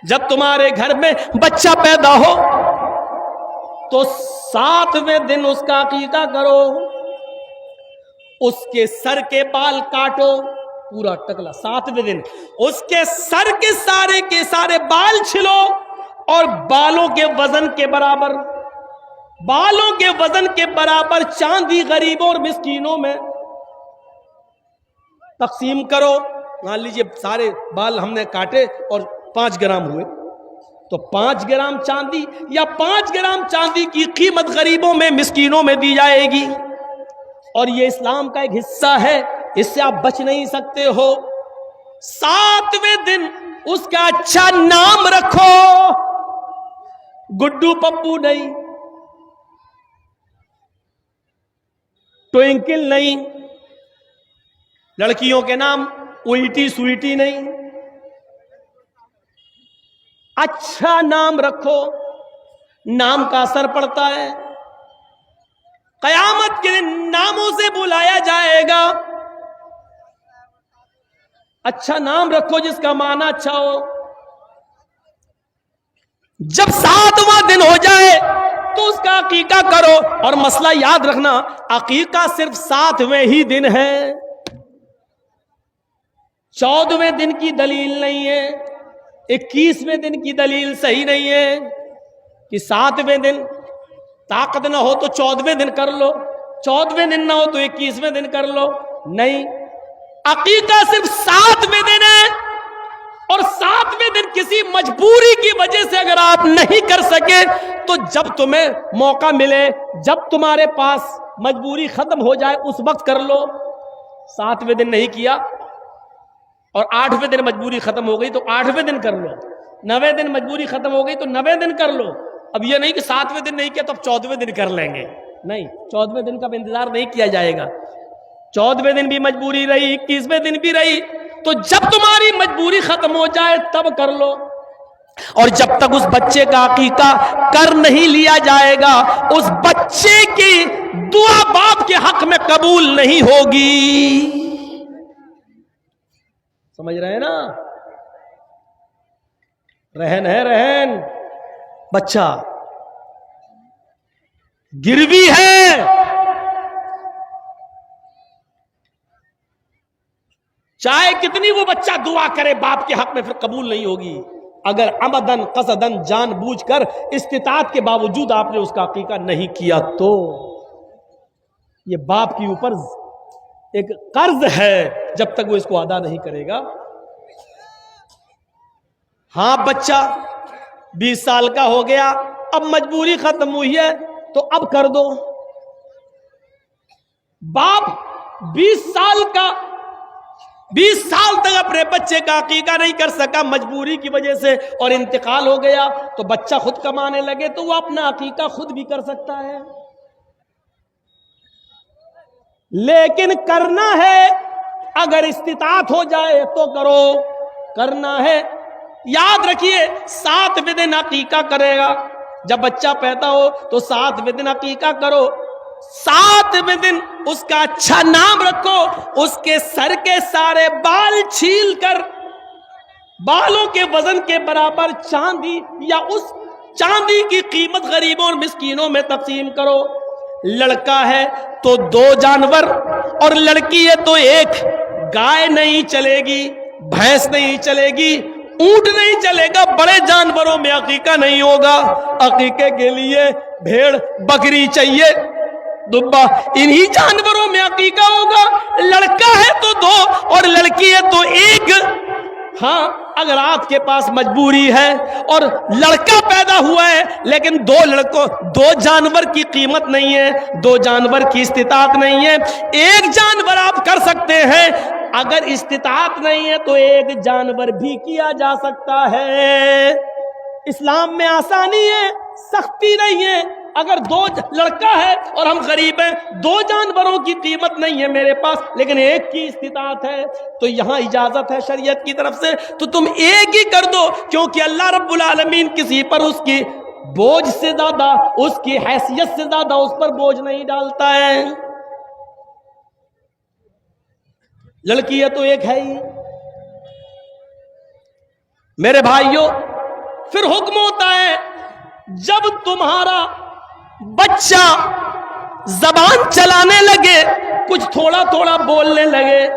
جب تمہارے گھر میں بچہ پیدا ہو تو 7ویں دن اس کا عقیقہ کرو، اس کے سر کے بال کاٹو، پورا ٹکلا 7ویں دن اس کے سر کے سارے بال چھلو، اور بالوں کے وزن کے برابر چاندی غریبوں اور مسکینوں میں تقسیم کرو۔ مان لیجئے سارے بال ہم نے کاٹے اور 5 گرام ہوئے، تو 5 گرام چاندی یا 5 گرام چاندی کی قیمت غریبوں میں مسکینوں میں دی جائے گی۔ اور یہ اسلام کا ایک حصہ ہے، اس سے آپ بچ نہیں سکتے ہو۔ 7ویں دن اس کا اچھا نام رکھو، گڈو پپو نہیں، ٹوئنکل نہیں، لڑکیوں کے نام اوئیٹی سوئیٹی نہیں، اچھا نام رکھو، نام کا اثر پڑتا ہے، قیامت کے دن ناموں سے بلایا جائے گا۔ اچھا نام رکھو جس کا معنی اچھا ہو۔ جب 7واں دن ہو جائے تو اس کا عقیقہ کرو، اور مسئلہ یاد رکھنا، عقیقہ صرف 7ویں ہی دن ہے، 14ویں دن کی دلیل نہیں ہے، 21ویں دن کی دلیل صحیح نہیں ہے کہ 7ویں دن طاقت نہ ہو تو 14ویں دن کر لو، 14ویں دن نہ ہو تو 21ویں دن کر لو، نہیں، عقیقہ صرف 7ویں دن ہے، اور 7ویں دن کسی مجبوری کی وجہ سے اگر آپ نہیں کر سکے تو جب تمہیں موقع ملے، جب تمہارے پاس مجبوری ختم ہو جائے اس وقت کر لو۔ 7ویں دن نہیں کیا اور 8ویں دن مجبوری ختم ہو گئی تو 8ویں دن کر لو، 9ویں دن مجبوری ختم ہو گئی تو 9ویں دن کر لو۔ اب یہ نہیں کہ 7ویں دن نہیں کیا تو اب 14ویں دن کر لیں گے، نہیں، 14ویں دن کا انتظار نہیں کیا جائے گا، 14ویں دن بھی مجبوری رہی، 21ویں دن بھی رہی، تو جب تمہاری مجبوری ختم ہو جائے تب کر لو۔ اور جب تک اس بچے کا عقیقہ کر نہیں لیا جائے گا اس بچے کی دعا باپ کے حق میں قبول نہیں ہوگی۔ سمجھ رہے ہیں نا؟ رہن ہے، رہن، بچہ گروی ہے، چاہے کتنی وہ بچہ دعا کرے باپ کے حق میں پھر قبول نہیں ہوگی، اگر عمدن قصدن جان بوجھ کر استطاعت کے باوجود آپ نے اس کا عقیقہ نہیں کیا تو یہ باپ کے اوپر ایک قرض ہے، جب تک وہ اس کو ادا نہیں کرے گا۔ ہاں، بچہ 20 سال کا ہو گیا، اب مجبوری ختم ہوئی ہے تو اب کر دو۔ باپ 20 سال تک اپنے بچے کا عقیقہ نہیں کر سکا مجبوری کی وجہ سے، اور انتقال ہو گیا، تو بچہ خود کمانے لگے تو وہ اپنا عقیقہ خود بھی کر سکتا ہے، لیکن کرنا ہے اگر استطاعت ہو جائے تو کرو، کرنا ہے۔ یاد رکھیے 7ویں دن عقیقہ کرے گا، جب بچہ پیدا ہو تو 7ویں دن عقیقہ کرو، 7ویں دن اس کا اچھا نام رکھو، اس کے سر کے سارے بال چھیل کر بالوں کے وزن کے برابر چاندی یا اس چاندی کی قیمت غریبوں اور مسکینوں میں تقسیم کرو۔ لڑکا ہے تو 2 جانور، اور لڑکی ہے تو 1، گائے نہیں چلے گی، بھینس نہیں چلے گی، اونٹ نہیں چلے گا، بڑے جانوروں میں عقیقہ نہیں ہوگا۔ عقیقے کے لیے بھیڑ بکری چاہیے، دبا، انہی جانوروں میں عقیقہ ہوگا۔ لڑکا ہے تو 2 اور لڑکی ہے تو 1۔ ہاں، اگر آپ کے پاس مجبوری ہے اور لڑکا پیدا ہوا ہے لیکن 2 جانور کی قیمت نہیں ہے، 2 جانور کی استطاعت نہیں ہے، 1 جانور آپ کر سکتے ہیں، اگر استطاعت نہیں ہے تو 1 جانور بھی کیا جا سکتا ہے۔ اسلام میں آسانی ہے، سختی نہیں ہے۔ اگر 2 لڑکا ہے اور ہم غریب ہیں، 2 جانوروں کی قیمت نہیں ہے میرے پاس لیکن 1 کی استطاعت ہے، تو یہاں اجازت ہے شریعت کی طرف سے، تو تم 1 ہی کر دو، کیونکہ اللہ رب العالمین کسی پر اس کی بوجھ سے زیادہ، اس کی حیثیت سے زیادہ اس پر بوجھ نہیں ڈالتا ہے۔ لڑکی ہے تو 1 ہے ہی۔ میرے بھائیوں، پھر حکم ہوتا ہے جب تمہارا بچہ زبان چلانے لگے، کچھ تھوڑا تھوڑا بولنے لگے،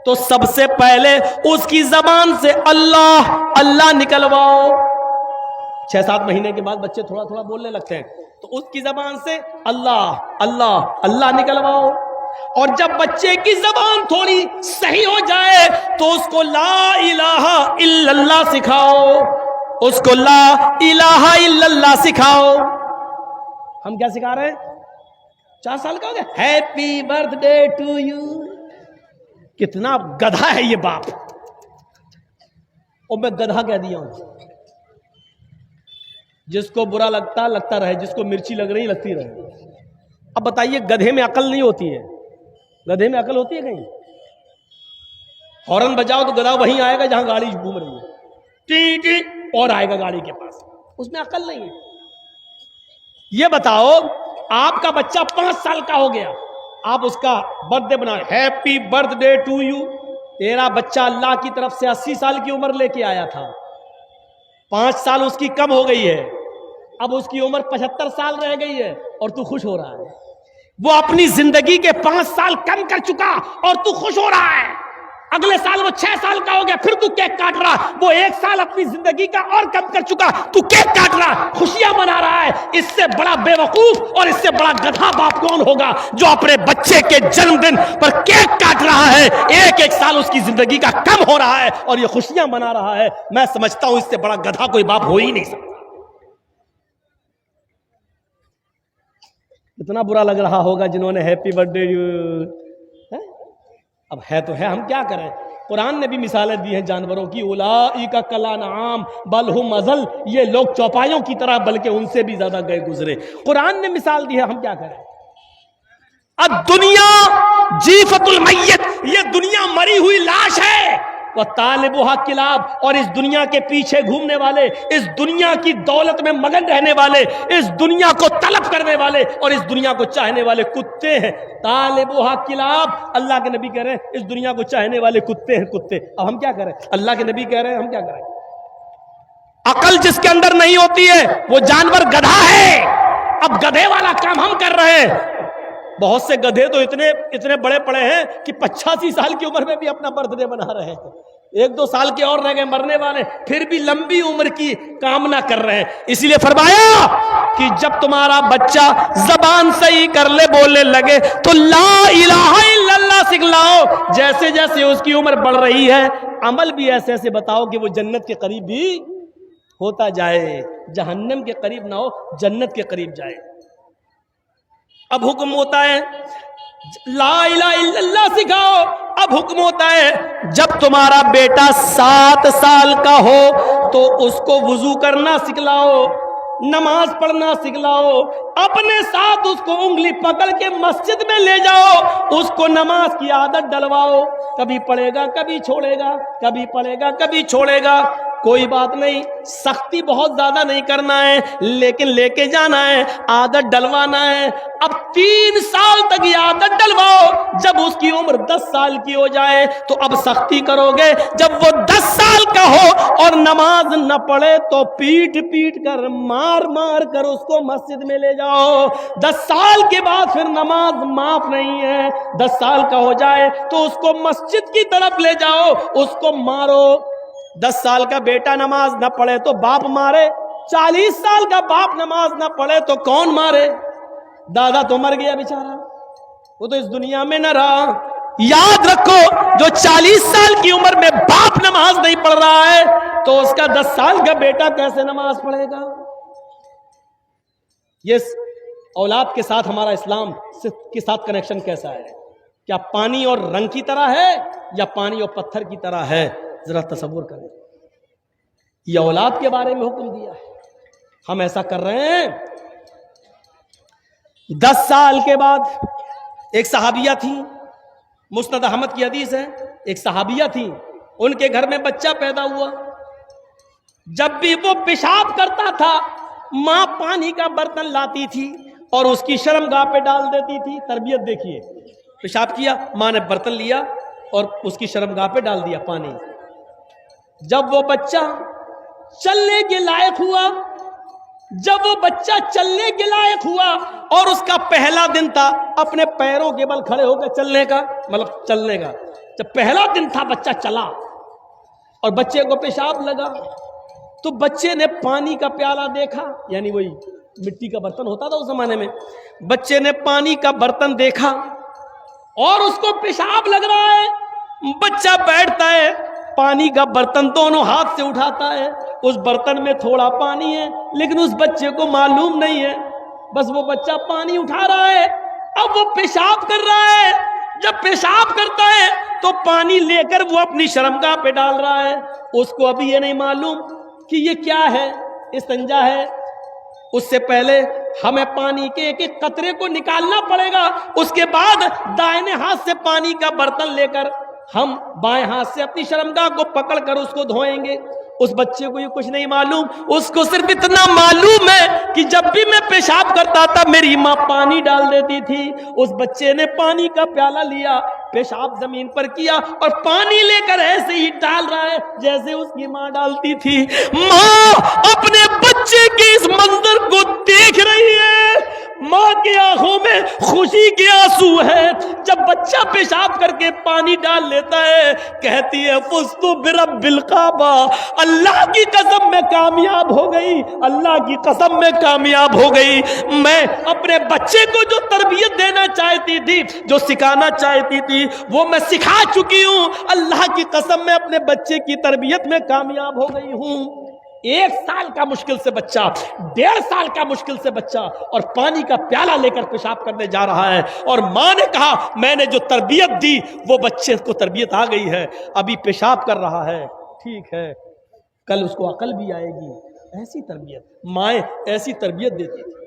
تو سب سے پہلے اس کی زبان سے اللہ اللہ نکلواؤ۔ 6-7 مہینے کے بعد بچے تھوڑا تھوڑا بولنے لگتے ہیں، تو اس کی زبان سے اللہ اللہ اللہ نکلواؤ۔ اور جب بچے کی زبان تھوڑی صحیح ہو جائے تو اس کو لا الہ الا اللہ سکھاؤ، اس کو لا الہ الا اللہ سکھاؤ۔ ہم کیا سکھا رہے ہیں؟ 4 سال کا ہو گیا، ہیپی برتھ ڈے ٹو یو۔ کتنا گدھا ہے یہ باپ، اور میں گدھا کہہ دیا ہوں۔ جس کو برا لگتا لگتا رہے، جس کو مرچی لگ رہی لگتی رہے۔ اب بتائیے گدھے میں عقل نہیں ہوتی ہے؟ گدھے میں عقل ہوتی ہے کہیں؟ ہارن بجاؤ تو گدھا وہیں آئے گا جہاں گاڑی گھوم رہی ہے، ٹی ٹی اور آئے گا گاڑی کے پاس، اس میں عقل نہیں ہے۔ یہ بتاؤ آپ کا بچہ 5 سال کا ہو گیا، آپ اس کا برتھ ڈے بنا، ہیپی برتھ ڈے ٹو یو۔ تیرا بچہ اللہ کی طرف سے 80 سال کی عمر لے کے آیا تھا، 5 سال اس کی کم ہو گئی ہے، اب اس کی عمر 75 سال رہ گئی ہے اور تو خوش ہو رہا ہے۔ وہ اپنی زندگی کے 5 سال کم کر چکا اور تو خوش ہو رہا ہے۔ اگلے سال وہ 6 سال کا ہو گیا، پھر تو کیک کاٹ رہا۔ وہ 1 سال اپنی زندگی کا اور کم کر چکا، تو کیک کاٹ رہا، خوشیاں منا رہا ہے۔ اس سے بڑا بے وقوف اور اس سے بڑا گدھا باپ کون ہوگا جو اپنے بچے کے جنم دن پر کیک کاٹ رہا ہے، 1 سال اس کی زندگی کا کم ہو رہا ہے اور یہ خوشیاں منا رہا ہے۔ میں سمجھتا ہوں اس سے بڑا گدھا کوئی باپ ہو ہی نہیں سکتا۔ اتنا برا لگ رہا ہوگا جنہوں نے ہیپی برتھ ڈے اب ہے تو ہے، ہم کیا کریں؟ قرآن نے بھی مثالیں دی ہیں جانوروں کی، اولئک کالانعام بل ہم اضل، یہ لوگ چوپایوں کی طرح بلکہ ان سے بھی زیادہ گئے گزرے۔ قرآن نے مثال دی ہے، ہم کیا کریں؟ الدنیا جیفت المیت، یہ دنیا مری ہوئی لاش ہے، وطالبها کلاب، اور اس دنیا کے پیچھے گھومنے والے، اس دنیا کی دولت میں مگن رہنے والے، اس دنیا کو طلب کرنے والے اور اس دنیا کو چاہنے والے کتے ہیں۔ طالبها کلاب، اللہ کے نبی کہہ رہے ہیں اس دنیا کو چاہنے والے کتے ہیں، کتے۔ اب ہم کیا کریں؟ اللہ کے نبی کہہ رہے ہیں، ہم کیا کریں؟ عقل جس کے اندر نہیں ہوتی ہے وہ جانور گدھا ہے۔ اب گدھے والا کام ہم کر رہے ہیں۔ بہت سے گدھے تو اتنے بڑے پڑے ہیں کہ 85 سال کی عمر میں بھی اپنا برتھ ڈے بنا رہے ہیں، 1-2 سال کے اور رہ گئے مرنے والے، پھر بھی لمبی عمر کی کامنا کر رہے ہیں۔ اسی لیے فرمایا کہ جب تمہارا بچہ زبان صحیح کر لے، بولنے لگے، تو لا الہ الا اللہ سکھلاؤ۔ جیسے جیسے اس کی عمر بڑھ رہی ہے، عمل بھی ایسے ایسے بتاؤ کہ وہ جنت کے قریب بھی ہوتا جائے، جہنم کے قریب نہ ہو، جنت کے قریب جائے۔ اب حکم ہوتا ہے لا الہ الا اللہ سکھاؤ۔ اب حکم ہوتا ہے جب تمہارا بیٹا 7 سال کا ہو تو اس کو وضو کرنا سکھلاؤ، نماز پڑھنا سکھلاؤ، اپنے ساتھ اس کو انگلی پکڑ کے مسجد میں لے جاؤ، اس کو نماز کی عادت ڈلواؤ۔ کبھی پڑھے گا کبھی چھوڑے گا، کبھی پڑھے گا کبھی چھوڑے گا، کوئی بات نہیں، سختی بہت زیادہ نہیں کرنا ہے، لیکن لے کے جانا ہے، عادت ڈلوانا ہے۔ اب 3 سال تک یہ عادت ڈلواؤ، جب اس کی عمر 10 سال کی ہو جائے تو اب سختی کرو گے۔ جب وہ 10 سال کا ہو اور نماز نہ پڑھے تو پیٹ پیٹ کر، مار مار کر اس کو مسجد میں لے جاؤ۔ 10 سال کے بعد پھر نماز معاف نہیں ہے، 10 سال کا ہو جائے تو اس کو مسجد کی طرف لے جاؤ، اس کو مارو۔ 10 سال کا بیٹا نماز نہ پڑھے تو باپ مارے، 40 سال کا باپ نماز نہ پڑھے تو کون مارے؟ دادا تو مر گیا بیچارہ، وہ تو اس دنیا میں نہ رہا۔ یاد رکھو جو 40 سال کی عمر میں باپ نماز نہیں پڑھ رہا ہے تو اس کا 10 سال کا بیٹا کیسے نماز پڑھے گا؟ یہ اولاد کے ساتھ ہمارا اسلام کے ساتھ کنیکشن کیسا ہے؟ کیا پانی اور رنگ کی طرح ہے یا پانی اور پتھر کی طرح ہے؟ ذرا تصور کریں، یہ اولاد کے بارے میں حکم دیا ہے، ہم ایسا کر رہے ہیں۔ 10 سال کے بعد ایک صحابیہ تھی، مسند احمد کی حدیث ہے، ایک صحابیہ تھی، ان کے گھر میں بچہ پیدا ہوا۔ جب بھی وہ پیشاب کرتا تھا، ماں پانی کا برتن لاتی تھی اور اس کی شرمگاہ پہ ڈال دیتی تھی۔ تربیت دیکھیے، پیشاب کیا، ماں نے برتن لیا اور اس کی شرمگاہ پہ ڈال دیا پانی۔ جب وہ بچہ چلنے کے لائق ہوا. جب وہ بچہ چلنے کے لائق ہوا اور اس کا پہلا دن تھا اپنے پیروں کے بل کھڑے ہو کے چلنے کا، مطلب چلنے کا، جب پہلا دن تھا بچہ چلا اور بچے کو پیشاب لگا تو بچے نے پانی کا پیالہ دیکھا، یعنی وہی مٹی کا برتن ہوتا تھا اس زمانے میں. بچے نے پانی کا برتن دیکھا اور اس کو پیشاب لگ رہا ہے. بچہ بیٹھتا ہے، پانی کا برتن دونوں ہاتھ سے اٹھاتا ہے. اس برتن میں تھوڑا پانی ہے لیکن اس بچے کو معلوم نہیں ہے، بس وہ بچہ پانی اٹھا رہا ہے. اب وہ پیشاب کر رہا ہے. جب پیشاب کرتا ہے تو پانی لے کر وہ اپنی شرمگاہ پہ ڈال رہا ہے. اس کو ابھی یہ نہیں معلوم کہ یہ کیا ہے، استنجا ہے. اس سے پہلے ہمیں پانی کے ایک ایک قطرے کو نکالنا پڑے گا. اس کے بعد دائیں ہاتھ سے پانی کا برتن لے کر ہم بائیں ہاتھ سے اپنی شرمگاہ کو پکڑ کر اس کو دھوئیں گے. اس بچے کو یہ کچھ نہیں معلوم، اس کو صرف اتنا معلوم ہے کہ جب بھی میں پیشاب کرتا تھا میری ماں پانی ڈال دیتی تھی. اس بچے نے پانی کا پیالہ لیا، پیشاب زمین پر کیا اور پانی لے کر ایسے ہی ڈال رہا ہے جیسے اس کی ماں ڈالتی تھی. ماں اپنے بچے کے اس منظر کو دیکھ رہی ہے، ماں کی آنکھوں میں خوشی کے آنسو ہے. جب بچہ پیشاب کر کے پانی ڈال لیتا ہے کہتی ہے فزت برب الکعبہ، اللہ کی قسم میں کامیاب ہو گئی، اللہ کی قسم میں کامیاب ہو گئی. میں اپنے بچے کو جو تربیت دینا چاہتی تھی، جو سکھانا چاہتی تھی، وہ میں سکھا چکی ہوں. اللہ کی قسم میں اپنے بچے کی تربیت میں کامیاب ہو گئی ہوں. 1 سال کا مشکل سے بچہ، 1.5 سال کا مشکل سے بچہ اور پانی کا پیالہ لے کر پیشاب کرنے جا رہا ہے. اور ماں نے کہا میں نے جو تربیت دی وہ بچے کو تربیت آ گئی ہے، ابھی پیشاب کر رہا ہے، ٹھیک ہے کل اس کو عقل بھی آئے گی. ایسی تربیت مائیں ایسی تربیت دیتی تھی.